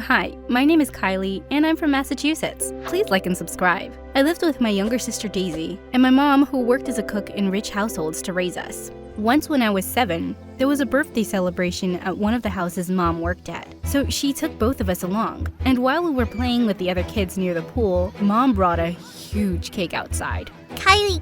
Hi, my name is Kylie, and I'm from Massachusetts. Please like and subscribe. I lived with my younger sister Daisy, and my mom, who worked as a cook in rich households to raise us. Once when I was 7, there was a birthday celebration at one of the houses Mom worked at, so she took both of us along. And while we were playing with the other kids near the pool, Mom brought a huge cake outside. Kylie,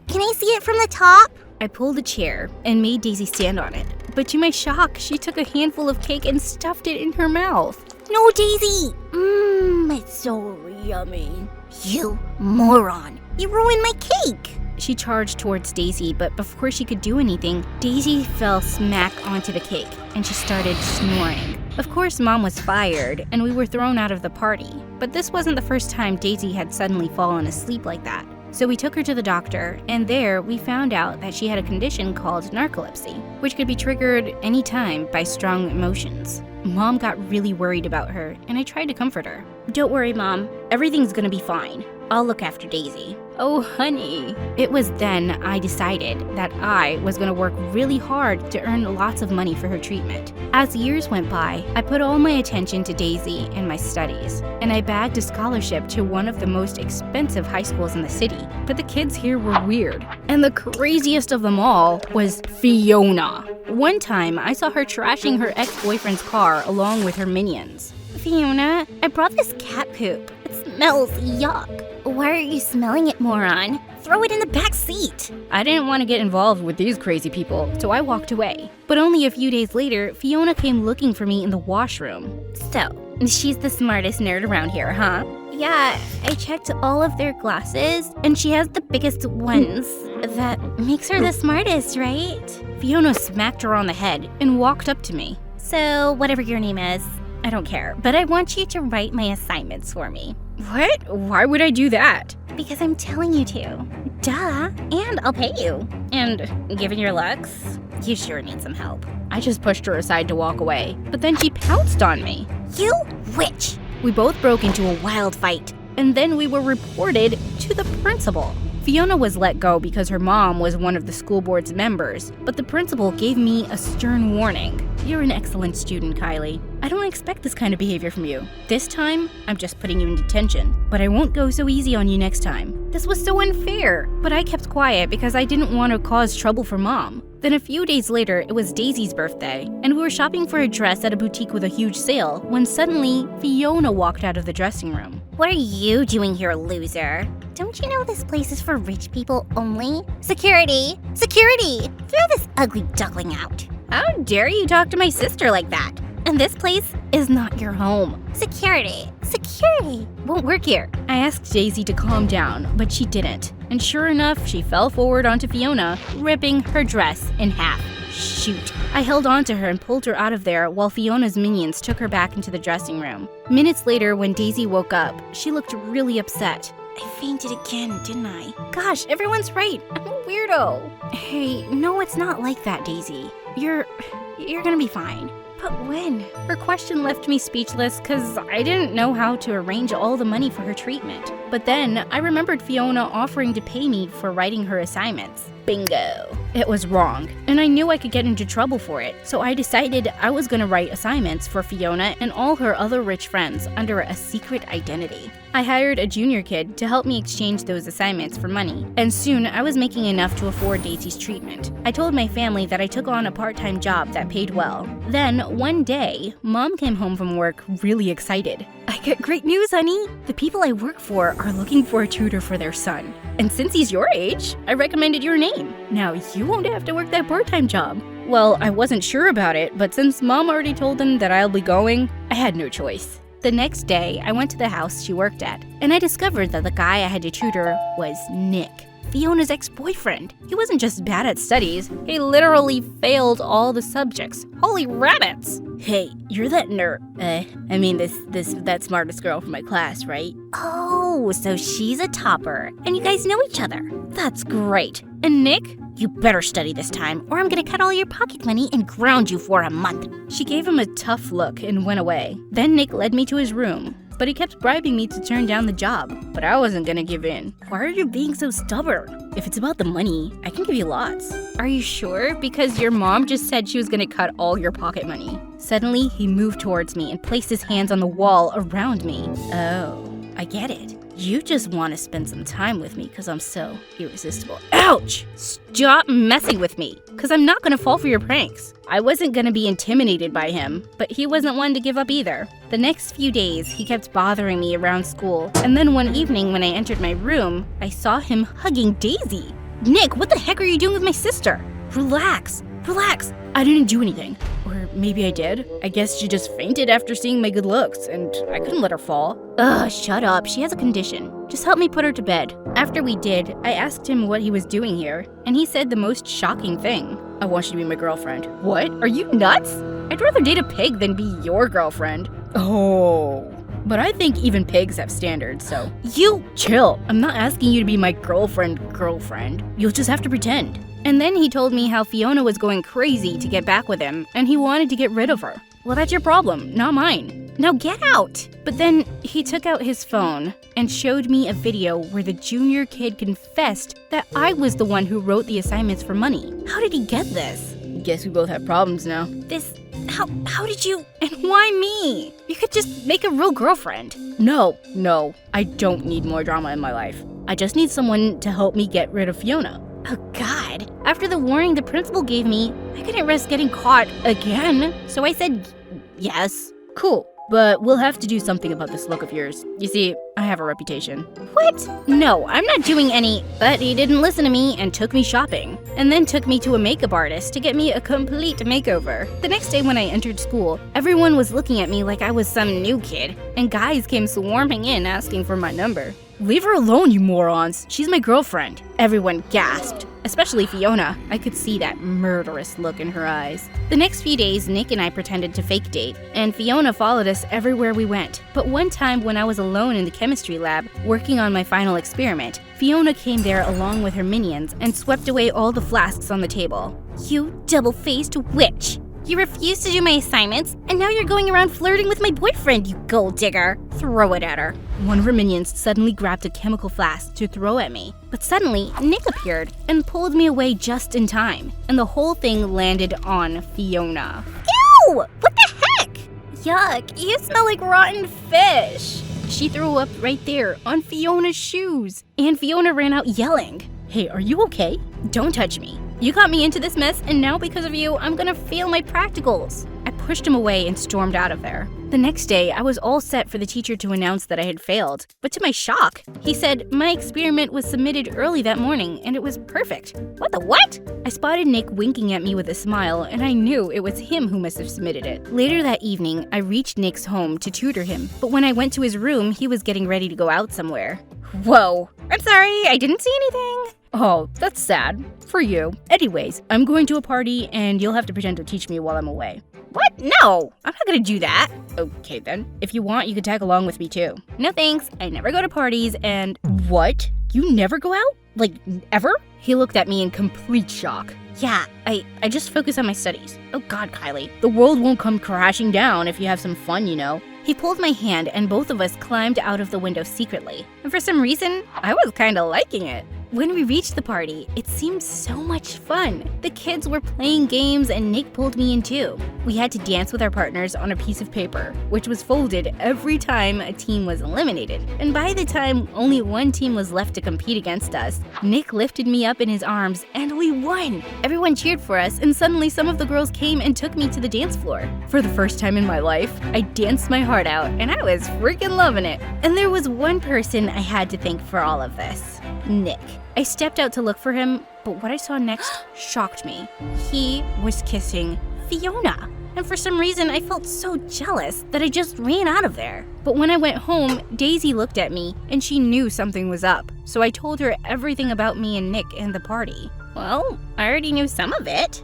can I see it from the top? I pulled a chair and made Daisy stand on it, but to my shock, she took a handful of cake and stuffed it in her mouth. No, Daisy! It's so yummy. You moron! You ruined my cake! She charged towards Daisy, but before she could do anything, Daisy fell smack onto the cake, and she started snoring. Of course, Mom was fired, and we were thrown out of the party. But this wasn't the first time Daisy had suddenly fallen asleep like that. So we took her to the doctor, and there we found out that she had a condition called narcolepsy, which could be triggered anytime by strong emotions. Mom got really worried about her, and I tried to comfort her. "Don't worry, Mom. Everything's gonna be fine. I'll look after Daisy." "Oh, honey." It was then I decided that I was gonna work really hard to earn lots of money for her treatment. As years went by, I put all my attention to Daisy and my studies, and I bagged a scholarship to one of the most expensive high schools in the city. But the kids here were weird, and the craziest of them all was Fiona. One time, I saw her trashing her ex-boyfriend's car along with her minions. Fiona, I brought this cat poop. It smells yuck. Why are you smelling it, moron? Throw it in the back seat. I didn't want to get involved with these crazy people, so I walked away. But only a few days later, Fiona came looking for me in the washroom. So, she's the smartest nerd around here, huh? Yeah, I checked all of their glasses, and she has the biggest ones. That makes her the smartest, right? Fiona smacked her on the head and walked up to me. So, whatever your name is, I don't care, but I want you to write my assignments for me. What? Why would I do that? Because I'm telling you to. Duh, and I'll pay you. And given your looks, you sure need some help. I just pushed her aside to walk away, but then she pounced on me. You witch! We both broke into a wild fight, and then we were reported to the principal. Fiona was let go because her mom was one of the school board's members, but the principal gave me a stern warning. "You're an excellent student, Kylie. I don't expect this kind of behavior from you. This time, I'm just putting you in detention, but I won't go so easy on you next time." This was so unfair, but I kept quiet because I didn't want to cause trouble for Mom. Then a few days later, it was Daisy's birthday, and we were shopping for a dress at a boutique with a huge sale when suddenly Fiona walked out of the dressing room. What are you doing here, loser? Don't you know this place is for rich people only? Security! Security! Throw this ugly duckling out. How dare you talk to my sister like that? And this place is not your home. Security! Security! Won't work here. I asked Daisy to calm down, but she didn't. And sure enough, she fell forward onto Fiona, ripping her dress in half. Shoot. I held on to her and pulled her out of there while Fiona's minions took her back into the dressing room. Minutes later, when Daisy woke up, she looked really upset. I fainted again, didn't I? Gosh, everyone's right. I'm a weirdo. Hey, no, it's not like that, Daisy. You're gonna be fine. But when? Her question left me speechless because I didn't know how to arrange all the money for her treatment. But then I remembered Fiona offering to pay me for writing her assignments. Bingo. It was wrong, and I knew I could get into trouble for it, so I decided I was going to write assignments for Fiona and all her other rich friends under a secret identity. I hired a junior kid to help me exchange those assignments for money, and soon I was making enough to afford Daisy's treatment. I told my family that I took on a part-time job that paid well. Then, one day, Mom came home from work really excited. "I got great news, honey! The people I work for are looking for a tutor for their son. And since he's your age, I recommended your name. Now you won't have to work that part-time job." Well, I wasn't sure about it, but since Mom already told them that I'll be going, I had no choice. The next day, I went to the house she worked at, and I discovered that the guy I had to tutor was Nick, Fiona's ex-boyfriend. He wasn't just bad at studies, he literally failed all the subjects. Holy rabbits! "Hey, you're that that smartest girl from my class, right?" Oh, so she's a topper, and you guys know each other. "That's great. And Nick? You better study this time, or I'm gonna cut all your pocket money and ground you for a month." She gave him a tough look and went away. Then Nick led me to his room. but he kept bribing me to turn down the job. But I wasn't gonna give in. Why are you being so stubborn? If it's about the money, I can give you lots. Are you sure? Because your mom just said she was gonna cut all your pocket money. Suddenly, he moved towards me and placed his hands on the wall around me. Oh, I get it. You just want to spend some time with me because I'm so irresistible. Ouch! Stop messing with me, because I'm not going to fall for your pranks. I wasn't going to be intimidated by him, but he wasn't one to give up either. The next few days, he kept bothering me around school, and then one evening when I entered my room, I saw him hugging Daisy. Nick, what the heck are you doing with my sister? Relax. I didn't do anything. Or maybe I did. I guess she just fainted after seeing my good looks, and I couldn't let her fall. Ugh, shut up. She has a condition. Just help me put her to bed. After we did, I asked him what he was doing here, and he said the most shocking thing. I want you to be my girlfriend. What? Are you nuts? I'd rather date a pig than be your girlfriend. Oh. But I think even pigs have standards, so. You chill. I'm not asking you to be my girlfriend. You'll just have to pretend. And then he told me how Fiona was going crazy to get back with him, and he wanted to get rid of her. Well, that's your problem, not mine. Now get out! But then he took out his phone and showed me a video where the junior kid confessed that I was the one who wrote the assignments for money. How did he get this? Guess we both have problems now. How did you? And why me? You could just make a real girlfriend. No, I don't need more drama in my life. I just need someone to help me get rid of Fiona. Oh God. After the warning the principal gave me, I couldn't risk getting caught again. So I said yes. Cool. But we'll have to do something about this look of yours. You see, I have a reputation. What? No, I'm not doing any. But he didn't listen to me and took me shopping. And then took me to a makeup artist to get me a complete makeover. The next day when I entered school, everyone was looking at me like I was some new kid. And guys came swarming in asking for my number. Leave her alone, you morons. She's my girlfriend. Everyone gasped. Especially Fiona. I could see that murderous look in her eyes. The next few days, Nick and I pretended to fake date, and Fiona followed us everywhere we went. But one time when I was alone in the chemistry lab, working on my final experiment, Fiona came there along with her minions and swept away all the flasks on the table. You double-faced witch! You refused to do my assignments, and now you're going around flirting with my boyfriend, you gold digger. Throw it at her. One of her minions suddenly grabbed a chemical flask to throw at me. But suddenly, Nick appeared and pulled me away just in time. And the whole thing landed on Fiona. Ew! What the heck? Yuck, you smell like rotten fish. She threw up right there on Fiona's shoes. And Fiona ran out yelling. Hey, are you okay? Don't touch me. You got me into this mess, and now because of you, I'm gonna fail my practicals. I pushed him away and stormed out of there. The next day, I was all set for the teacher to announce that I had failed. But to my shock, he said my experiment was submitted early that morning, and it was perfect. What the what? I spotted Nick winking at me with a smile, and I knew it was him who must have submitted it. Later that evening, I reached Nick's home to tutor him, but when I went to his room, he was getting ready to go out somewhere. Whoa, I'm sorry, I didn't see anything. Oh, that's sad. For you. Anyways, I'm going to a party and you'll have to pretend to teach me while I'm away. What? No! I'm not gonna do that. Okay then. If you want, you can tag along with me too. No thanks. I never go to parties and… What? You never go out? Like, ever? He looked at me in complete shock. Yeah, I just focus on my studies. Oh God, Kylie. The world won't come crashing down if you have some fun, you know. He pulled my hand and both of us climbed out of the window secretly. And for some reason, I was kinda liking it. When we reached the party, it seemed so much fun. The kids were playing games and Nick pulled me in too. We had to dance with our partners on a piece of paper, which was folded every time a team was eliminated. And by the time only one team was left to compete against us, Nick lifted me up in his arms and we won! Everyone cheered for us and suddenly some of the girls came and took me to the dance floor. For the first time in my life, I danced my heart out and I was freaking loving it. And there was one person I had to thank for all of this. Nick. I stepped out to look for him, but what I saw next shocked me. He was kissing Fiona. And for some reason, I felt so jealous that I just ran out of there. But when I went home, Daisy looked at me and she knew something was up. So I told her everything about me and Nick and the party. Well, I already knew some of it.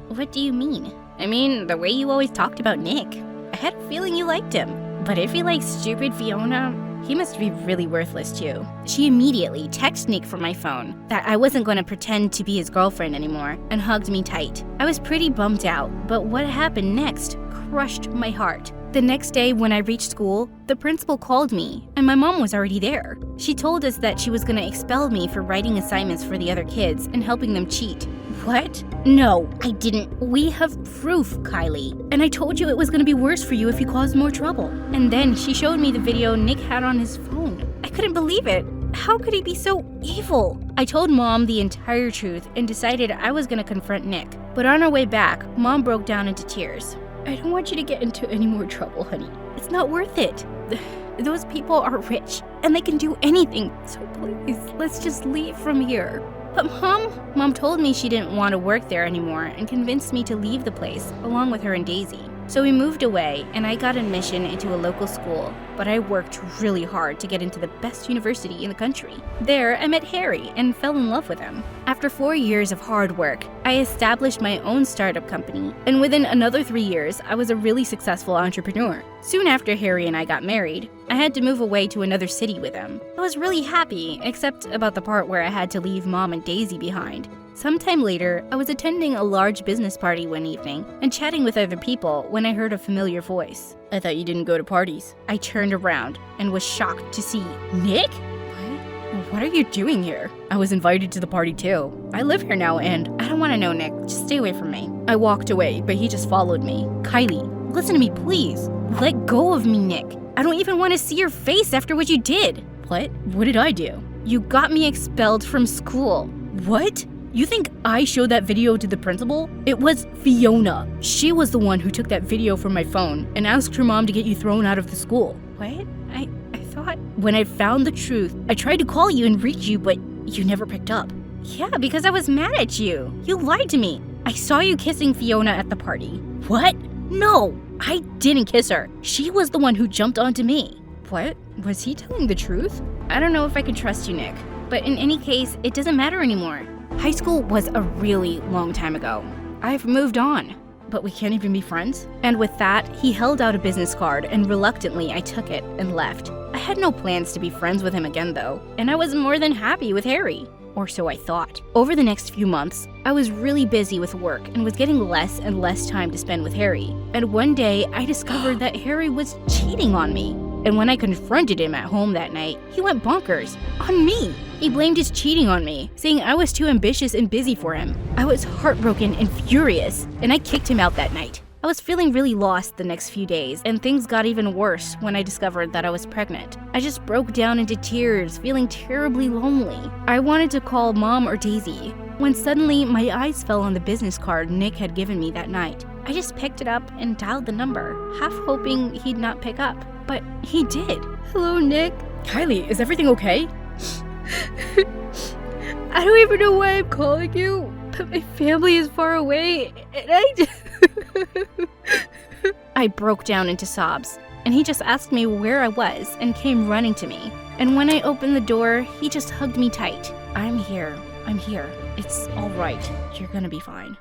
What do you mean? I mean, the way you always talked about Nick. I had a feeling you liked him. But if he likes stupid Fiona, he must be really worthless too. She immediately texted Nick from my phone that I wasn't going to pretend to be his girlfriend anymore and hugged me tight. I was pretty bummed out, but what happened next crushed my heart. The next day when I reached school, the principal called me, and my mom was already there. She told us that she was going to expel me for writing assignments for the other kids and helping them cheat. What? No, I didn't. We have proof, Kylie. And I told you it was going to be worse for you if you caused more trouble. And then she showed me the video Nick had on his phone. I couldn't believe it. How could he be so evil? I told Mom the entire truth and decided I was going to confront Nick. But on our way back, Mom broke down into tears. I don't want you to get into any more trouble, honey. It's not worth it. Those people are rich, and they can do anything. So please, let's just leave from here. But Mom told me she didn't want to work there anymore and convinced me to leave the place, along with her and Daisy. So we moved away, and I got admission into a local school, but I worked really hard to get into the best university in the country. There, I met Harry and fell in love with him. After 4 years of hard work, I established my own startup company, and within another 3 years, I was a really successful entrepreneur. Soon after Harry and I got married, I had to move away to another city with him. I was really happy, except about the part where I had to leave Mom and Daisy behind. Sometime later, I was attending a large business party one evening and chatting with other people when I heard a familiar voice. I thought you didn't go to parties. I turned around and was shocked to see Nick? What are you doing here? I was invited to the party too. I live here now and I don't want to know, Nick. Just stay away from me. I walked away, but he just followed me. Kylie, listen to me, please. Let go of me, Nick. I don't even want to see your face after what you did. What? What did I do? You got me expelled from school. What? You think I showed that video to the principal? It was Fiona. She was the one who took that video from my phone and asked her mom to get you thrown out of the school. What? I thought... When I found the truth, I tried to call you and reach you, but you never picked up. Yeah, because I was mad at you. You lied to me. I saw you kissing Fiona at the party. What? No, I didn't kiss her. She was the one who jumped onto me. What? Was he telling the truth? I don't know if I can trust you, Nick. But in any case, it doesn't matter anymore. High school was a really long time ago. I've moved on. But we can't even be friends? And with that, he held out a business card and reluctantly I took it and left. I had no plans to be friends with him again though, and I was more than happy with Harry. Or so I thought. Over the next few months, I was really busy with work and was getting less and less time to spend with Harry. And one day, I discovered that Harry was cheating on me. And when I confronted him at home that night, he went bonkers. On me! He blamed his cheating on me, saying I was too ambitious and busy for him. I was heartbroken and furious, and I kicked him out that night. I was feeling really lost the next few days, and things got even worse when I discovered that I was pregnant. I just broke down into tears, feeling terribly lonely. I wanted to call Mom or Daisy, when suddenly my eyes fell on the business card Nick had given me that night. I just picked it up and dialed the number, half hoping he'd not pick up. But he did. Hello, Nick. Kylie, is everything okay? I don't even know why I'm calling you, but my family is far away, and I broke down into sobs, and he just asked me where I was and came running to me. And when I opened the door, he just hugged me tight. I'm here. It's all right. You're gonna be fine.